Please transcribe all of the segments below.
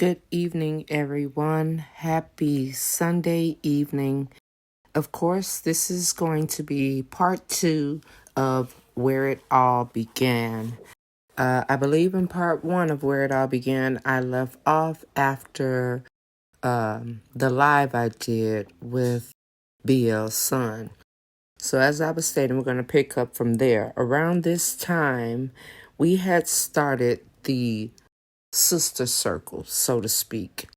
Good evening, everyone. Happy Sunday evening. Of course, this is going to be part 2 of Where It All Began. I believe in part 1 of Where It All Began, I left off after the live I did with BL's son. So as I was stating, we're going to pick up from there. Around this time, we had started the sister circle, so to speak,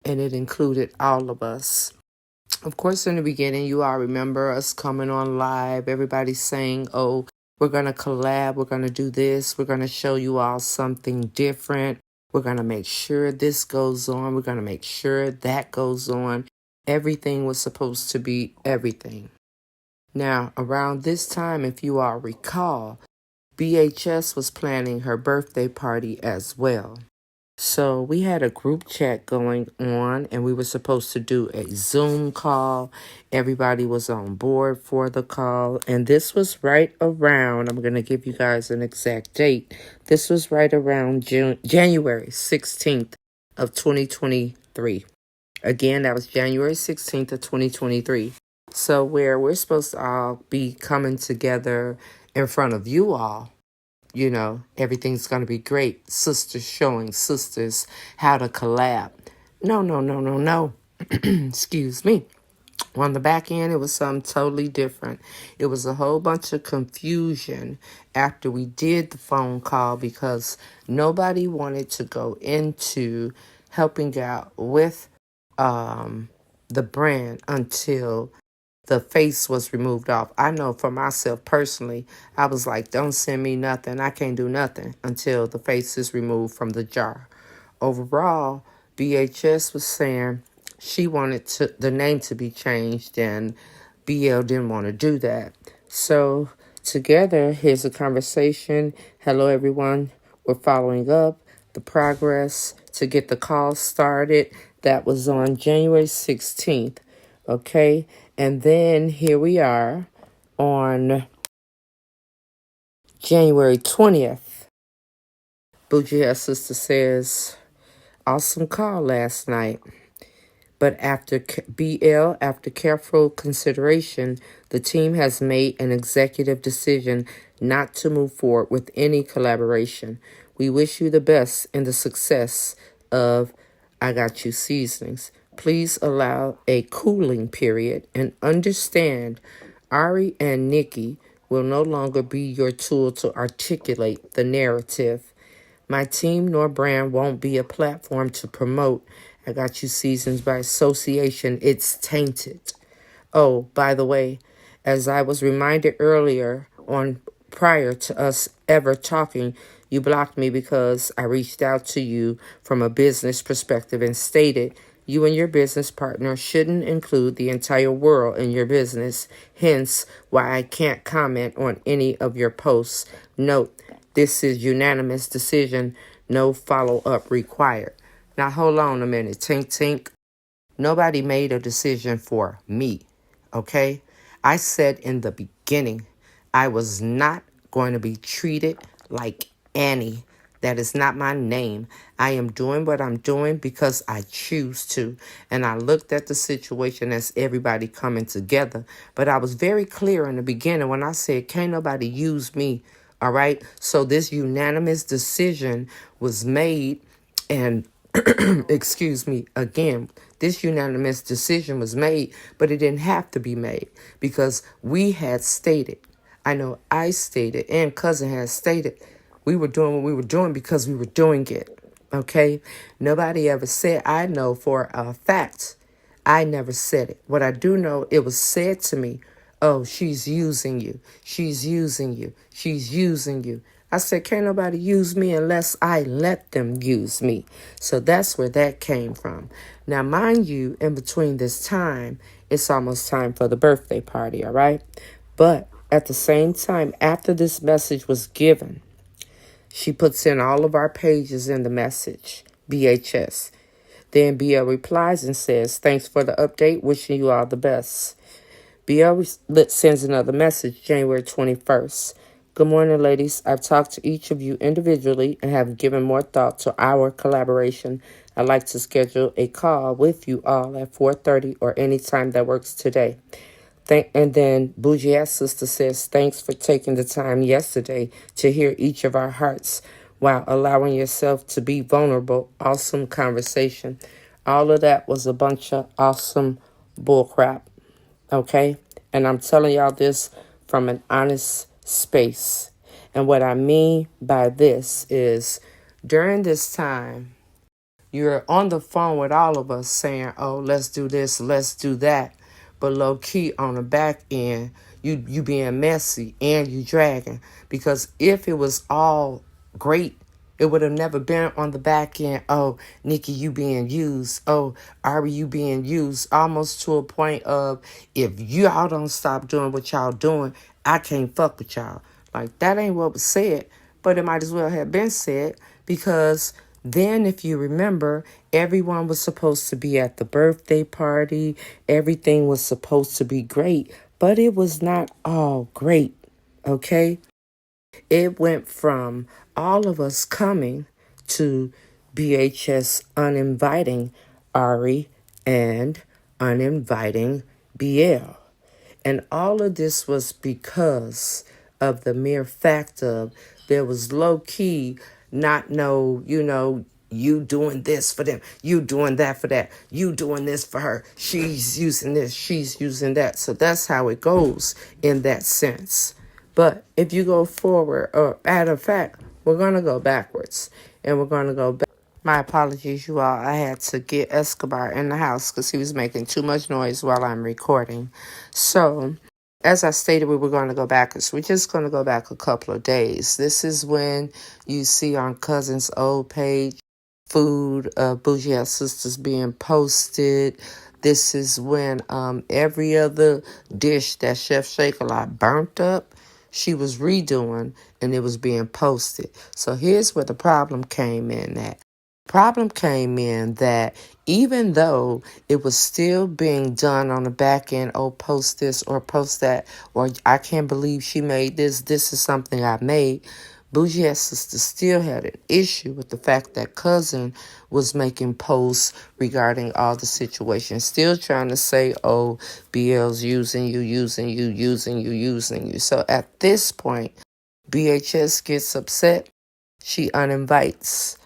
and it included all of us. Of course, in the beginning, you all remember us coming on live, everybody saying, oh, we're going to collab, we're going to do this, we're going to show you all something different, we're going to make sure this goes on, we're going to make sure that goes on. Everything was supposed to be everything. Now, around this time, if you all recall, BHS was planning her birthday party as well. So we had a group chat going on, and we were supposed to do a Zoom call. Everybody was on board for the call, and this was right around, I'm going to give you guys an exact date. This was right around January 16th of 2023. Again, that was January 16th of 2023. So where we're supposed to all be coming together in front of you all, you know, everything's going to be great. Sisters showing sisters how to collab. No. Excuse me. On the back end, it was something totally different. It was a whole bunch of confusion after we did the phone call because nobody wanted to go into helping out with the brand until the face was removed off. I know for myself personally, I was like, don't send me nothing. I can't do nothing until the face is removed from the jar. Overall, BHS was saying she wanted the name to be changed, and BL didn't want to do that. So together, here's a conversation. Hello, everyone. We're following up the progress to get the call started. That was on January 16th. Okay, and then here we are on January 20th. Bougie Hair Sister says, awesome call last night. But after careful consideration, the team has made an executive decision not to move forward with any collaboration. We wish you the best in the success of I Got You Seasonings. Please allow a cooling period and understand Ari and Nikki will no longer be your tool to articulate the narrative. My team nor brand won't be a platform to promote I Got You Seasons by association. It's tainted. Oh, by the way, as I was reminded earlier on prior to us ever talking, you blocked me because I reached out to you from a business perspective and stated you and your business partner shouldn't include the entire world in your business, hence why I can't comment on any of your posts. Note, this is unanimous decision, no follow-up required. Now, hold on a minute, tink. Nobody made a decision for me, okay? I said in the beginning, I was not going to be treated like Annie. That is not my name. I am doing what I'm doing because I choose to. And I looked at the situation as everybody coming together. But I was very clear in the beginning when I said, can't nobody use me, all right? So this unanimous decision was made, and excuse me, again, this unanimous decision was made, but it didn't have to be made because we had stated, I know I stated and Cousin has stated, we were doing what we were doing because we were doing it, okay? Nobody ever said, I know for a fact, I never said it. What I do know, it was said to me, oh, she's using you. She's using you. She's using you. I said, can't nobody use me unless I let them use me. So that's where that came from. Now, mind you, in between this time, it's almost time for the birthday party, all right? But at the same time, after this message was given, she puts in all of our pages in the message, BHS. Then BL replies and says, thanks for the update, wishing you all the best. BL sends another message, January 21st. Good morning, ladies. I've talked to each of you individually and have given more thought to our collaboration. I'd like to schedule a call with you all at 4:30 or any time that works today. And then Bougie Ass Sister says, thanks for taking the time yesterday to hear each of our hearts while allowing yourself to be vulnerable. Awesome conversation. All of that was a bunch of awesome bullcrap. Okay? And I'm telling y'all this from an honest space. And what I mean by this is during this time, you're on the phone with all of us saying, oh, let's do this, let's do that. But low key on the back end, you being messy and you dragging. Because if it was all great, it would have never been on the back end. Oh, Nikki, you being used. Oh, Ari, you being used. Almost to a point of, if y'all don't stop doing what y'all doing, I can't fuck with y'all. Like, that ain't what was said. But it might as well have been said, because then, if you remember, everyone was supposed to be at the birthday party. Everything was supposed to be great, but it was not all great, okay? It went from all of us coming to BHS uninviting Ari and uninviting BL. And all of this was because of the mere fact of there was low key not no, you doing this for them, you doing that for that, you doing this for her, she's using this, she's using that. So that's how it goes in that sense. But if you go forward, or matter of fact, we're going to go backwards. And we're going to go back. My apologies, you all. I had to get Escobar in the house because he was making too much noise while I'm recording. So, as I stated, we were going to go backwards. We're just going to go back a couple of days. This is when you see on Cousin's old page, food of Bougie Ass Sisters being posted. This is when every other dish that Chef Shakealot burnt up, she was redoing, and it was being posted. So here's where the problem came in at. Problem came in that even though it was still being done on the back end, oh, post this or post that, or I can't believe she made this, this is something I made, Bougie Ass Sister still had an issue with the fact that Cousin was making posts regarding all the situations, still trying to say, oh, BL's using you, using you, using you, using you. So at this point, BHS gets upset. She uninvites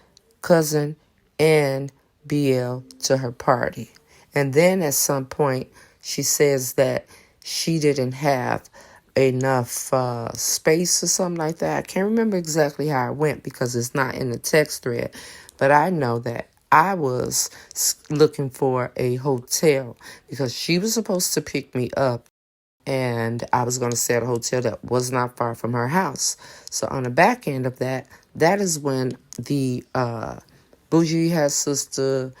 Cousin and BL to her party. And then at some point, she says that she didn't have enough space or something like that. I can't remember exactly how it went because it's not in the text thread. But I know that I was looking for a hotel because she was supposed to pick me up, and I was going to stay at a hotel that was not far from her house. So on the back end of that, that is when the Bougie Ass Sister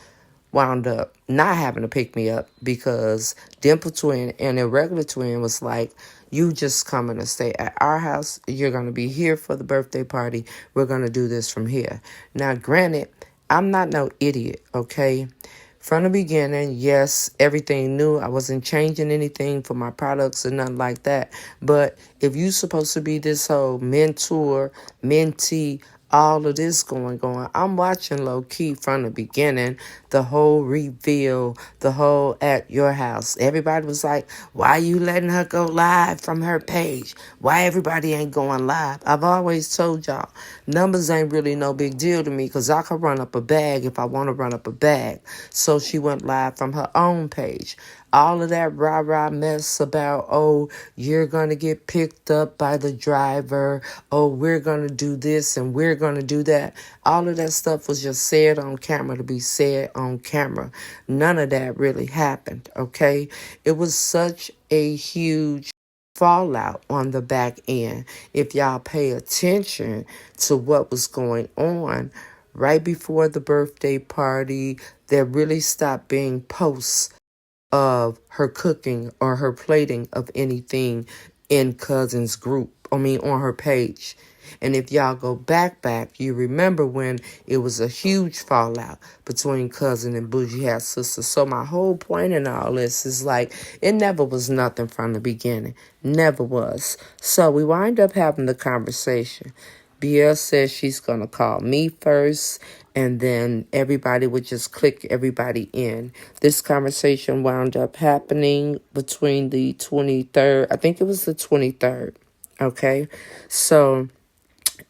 wound up not having to pick me up because Dimple Twin and Irregular Twin was like, you just coming to stay at our house. You're going to be here for the birthday party. We're going to do this from here. Now, granted, I'm not no idiot, okay? From the beginning, yes, everything new. I wasn't changing anything for my products or nothing like that. But if you supposed to be this whole mentor, mentee, all of this going on, I'm watching low key from the beginning, the whole reveal, the whole at your house. Everybody was like, why you letting her go live from her page? Why everybody ain't going live? I've always told y'all, numbers ain't really no big deal to me because I can run up a bag if I want to run up a bag. So she went live from her own page. All of that rah-rah mess about, oh, you're going to get picked up by the driver. Oh, we're going to do this and we're going to do that. All of that stuff was just said on camera to be said on camera. None of that really happened, okay? It was such a huge fallout on the back end. If y'all pay attention to what was going on right before the birthday party, there really stopped being posts of her cooking or her plating of anything in Cousin's group. On her page. And if y'all go back, you remember when it was a huge fallout between cousin and bougie half sister. So my whole point in all this is like, it never was nothing from the beginning. Never was. So we wind up having the conversation. BL says she's going to call me first, and then everybody would just click everybody in. This conversation wound up happening between the 23rd. I think it was the 23rd. Okay. So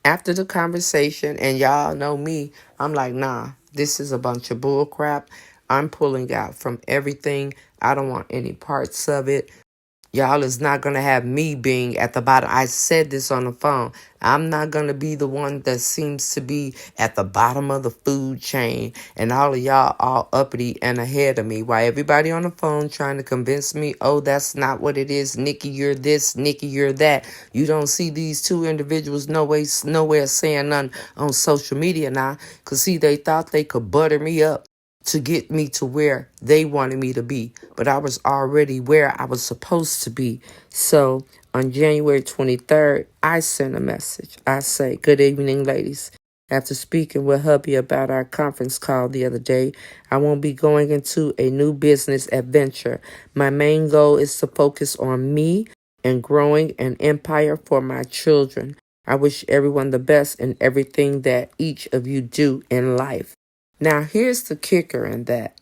after the conversation, and y'all know me, I'm like, nah, this is a bunch of bull crap. I'm pulling out from everything. I don't want any parts of it. Y'all is not going to have me being at the bottom. I said this on the phone. I'm not going to be the one that seems to be at the bottom of the food chain and all of y'all all uppity and ahead of me. While everybody on the phone trying to convince me, oh, that's not what it is. Nikki, you're this. Nikki, you're that. You don't see these two individuals nowhere saying nothing on social media now. Because, see, they thought they could butter me up to get me to where they wanted me to be. But I was already where I was supposed to be. So on January 23rd, I sent a message. I say, good evening, ladies. After speaking with hubby about our conference call the other day, I won't be going into a new business adventure. My main goal is to focus on me and growing an empire for my children. I wish everyone the best in everything that each of you do in life. Now, here's the kicker in that.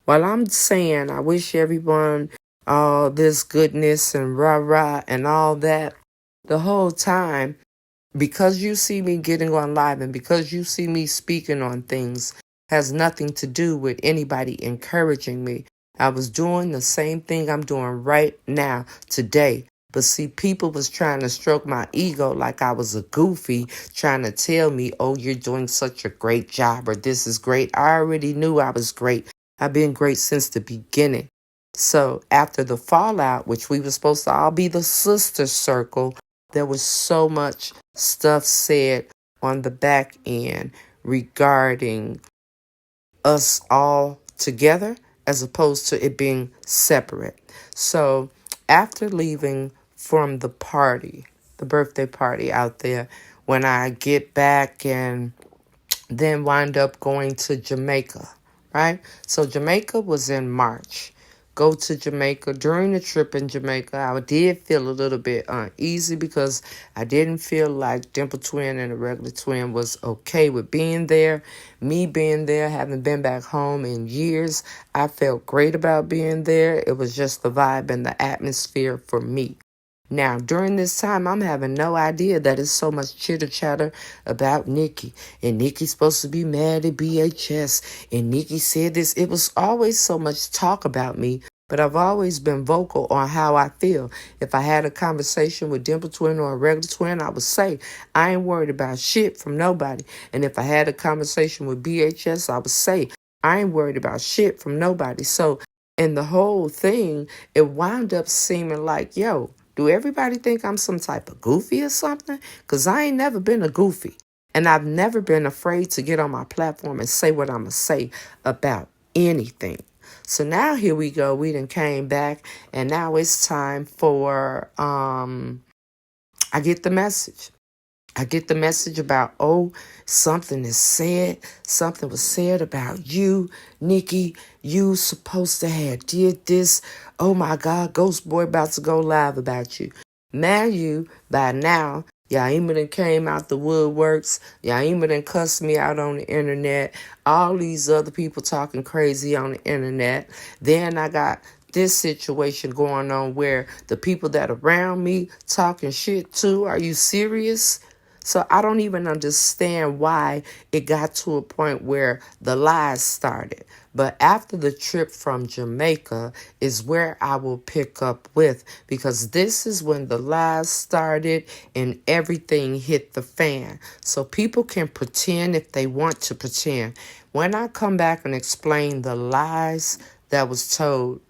While I'm saying I wish everyone all this goodness and rah-rah and all that, the whole time, because you see me getting on live and because you see me speaking on things, has nothing to do with anybody encouraging me. I was doing the same thing I'm doing right now, today. But see, people was trying to stroke my ego like I was a goofy, trying to tell me, oh, you're doing such a great job, or this is great. I already knew I was great. I've been great since the beginning. So after the fallout, which we were supposed to all be the sister circle, there was so much stuff said on the back end regarding us all together as opposed to it being separate. So after leaving from the party, the birthday party out there, when I get back and then wind up going to Jamaica, right? So Jamaica was in March. Go to Jamaica. During the trip in Jamaica, I did feel a little bit uneasy because I didn't feel like Dimple Twin and the regular twin was okay with being there. Me being there, having been back home in years, I felt great about being there. It was just the vibe and the atmosphere for me. Now, during this time, I'm having no idea that it's so much chitter-chatter about Nikki. And Nikki's supposed to be mad at BHS. And Nikki said this. It was always so much talk about me. But I've always been vocal on how I feel. If I had a conversation with Dimple Twin or a regular twin, I would say, I ain't worried about shit from nobody. And if I had a conversation with BHS, I would say, I ain't worried about shit from nobody. So in the whole thing, it wound up seeming like, yo, do everybody think I'm some type of goofy or something? Because I ain't never been a goofy. And I've never been afraid to get on my platform and say what I'm going to say about anything. So now here we go. We done came back. And now it's time for, I get the message. I get the message about, oh, something is said. Something was said about you, Nikki. You supposed to have did this. Oh, my God, Ghost Boy about to go live about you. Man, you, by now, Yaima done came out the woodworks. Yaima done cussed me out on the internet. All these other people talking crazy on the internet. Then I got this situation going on where the people that are around me talking shit too. Are you serious? So I don't even understand why it got to a point where the lies started. But after the trip from Jamaica is where I will pick up with, because this is when the lies started and everything hit the fan. So people can pretend if they want to pretend. When I come back and explain the lies that was told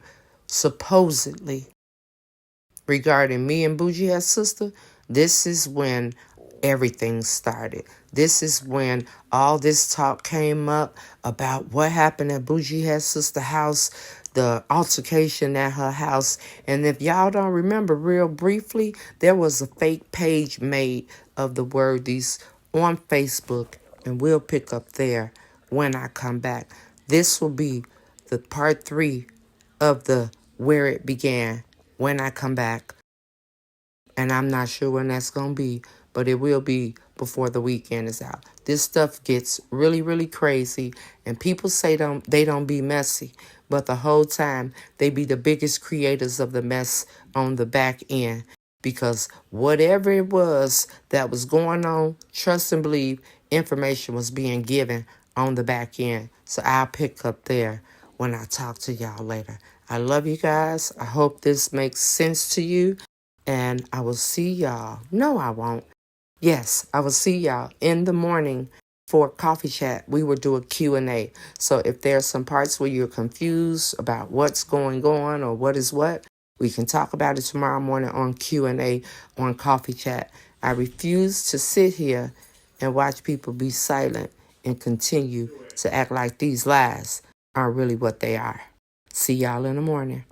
supposedly regarding me and Bougie as sister, this is when everything started. This is when all this talk came up about what happened at Bougie Head's sister house, the altercation at her house. And if y'all don't remember real briefly, there was a fake page made of the worthies on Facebook, and we'll pick up there when I come back. This will be the part 3 of the where it began when I come back. And I'm not sure when that's going to be, but it will be before the weekend is out. This stuff gets really, really crazy, and people say they don't be messy, but the whole time they be the biggest creators of the mess on the back end, because whatever it was that was going on, trust and believe, information was being given on the back end. So I'll pick up there when I talk to y'all later. I love you guys. I hope this makes sense to you. And I will see y'all. No, I won't. Yes, I will see y'all in the morning for coffee chat. We will do a Q&A. So if there's some parts where you're confused about what's going on or what is what, we can talk about it tomorrow morning on Q&A on coffee chat. I refuse to sit here and watch people be silent and continue to act like these lies are really what they are. See y'all in the morning.